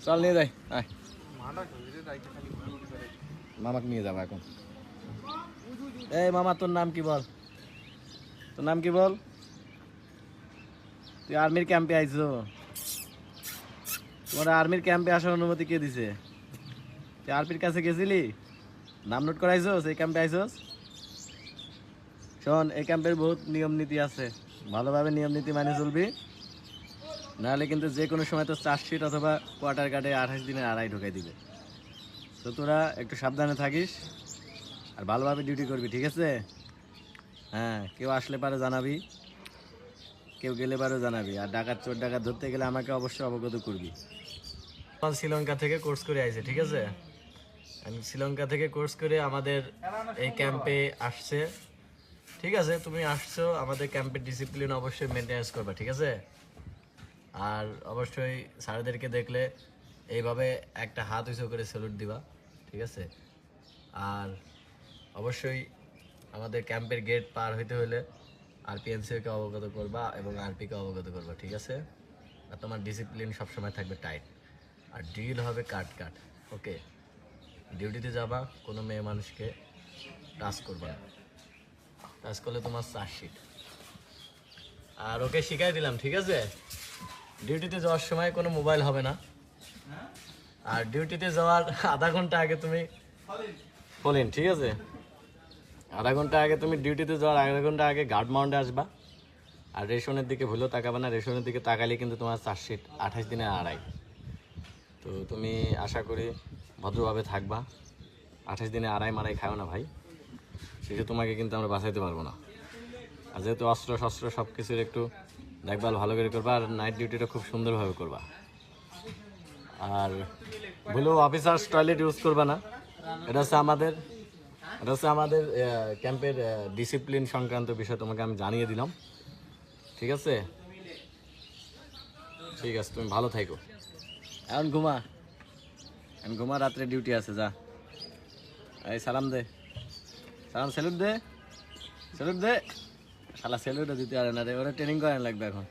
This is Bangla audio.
চল নিয়ে যাই, আয় মামাকে নিয়ে যাবো এখন। এই মামা, তোর নাম কি বল? তোর নাম কি বল? তুই আর্মির ক্যাম্পে আইছো? তোমার আর্মির ক্যাম্পে আসার অনুমতি কে দিছে? তুই আর্মির কাছে গেছিলি, নাম নোট করাইছস, এই ক্যাম্পে আইছস? শোন, এই ক্যাম্পের বহুত নিয়ম নীতি আছে, ভালোভাবে নিয়ম নীতি মানে চলবি, নাহলে কিন্তু যে কোনো সময় তো চার্জশিট অথবা কোয়ার্টার কার্ডে 28 দিনের আড়াই ঢোকাই দিবে। তো তোরা একটু সাবধানে থাকিস আর ভালোভাবে ডিউটি করবি, ঠিক আছে? হ্যাঁ, কেউ আসলে পারে জানাবি, কেউ গেলে পারে জানাবি, আর ডাকাত চোর ডাকাত ধরতে গেলে আমাকে অবশ্যই অবগত করবি। শ্রীলঙ্কা থেকে কোর্স করে আইছে, ঠিক আছে? শ্রীলঙ্কা থেকে কোর্স করে আমাদের এই ক্যাম্পে আসছে, ঠিক আছে? তুমি আসছো, আমাদের ক্যাম্পের ডিসিপ্লিন অবশ্যই মেনটেন্স করবা, ঠিক আছে? আর অবশ্যই স্যারদেরকে দেখলে এইভাবে একটা হাত উঁচু করে স্যালুট দিবা, ঠিক আছে? আর অবশ্যই আমাদের ক্যাম্পের গেট পার হইতে হলে আরপিএনসিকে অবগত করবা এবং আরপিকে অবগত করবা, ঠিক আছে? আর তোমার ডিসিপ্লিন সবসময় থাকবে টাইট, আর ডিল হবে কাট কাট, ওকে? ডিউটিতে যাবা, কোনো মেয়ে মানুষকে টাচ করবা না, টাচ করলে তোমার চার্জশিট। আর ওকে শিখাই দিলাম, ঠিক আছে? ডিউটিতে যাওয়ার সময় কোনো মোবাইল হবে না, আর ডিউটিতে যাওয়ার আধা ঘন্টা আগে তুমি বলেন, ঠিক আছে? আধা ঘন্টা আগে তুমি ডিউটিতে যাওয়ার আধা ঘন্টা আগে গার্ড মাউন্টে আসবা, আর রেশনের দিকে ভুলেও তাকাবে না, রেশনের দিকে তাকালে কিন্তু তোমার চার্জশিট 28 দিনের আড়াই। তো তুমি আশা করি ভদ্রভাবে থাকবা, 28 দিনে আড়াই মারাই খাও না ভাই, সেটা তোমাকে কিন্তু আমরা বাঁচাইতে পারবো না। আর যেহেতু অস্ত্র শস্ত্র সব কিছুর একটু দেখভাল ভালো করে করবা, আর নাইট ডিউটিটা খুব সুন্দরভাবে করবা। আর ভুলেও অফিসার্স টয়লেট ইউজ করবা না, এটা হচ্ছে আমাদের ক্যাম্পের ডিসিপ্লিন সংক্রান্ত বিষয়, তোমাকে আমি জানিয়ে দিলাম, ঠিক আছে? ঠিক আছে, তুমি ভালো থাকো। এখন ঘুমা, এখন ঘুমা, রাত্রে ডিউটি আছে, যা। এই সালাম দে, সালাম, স্যালুট দে, স্যালুট দে। শালা স্যালুটও দিতে পারে না রে, ওরা ট্রেনিং করানো লাগবে এখন।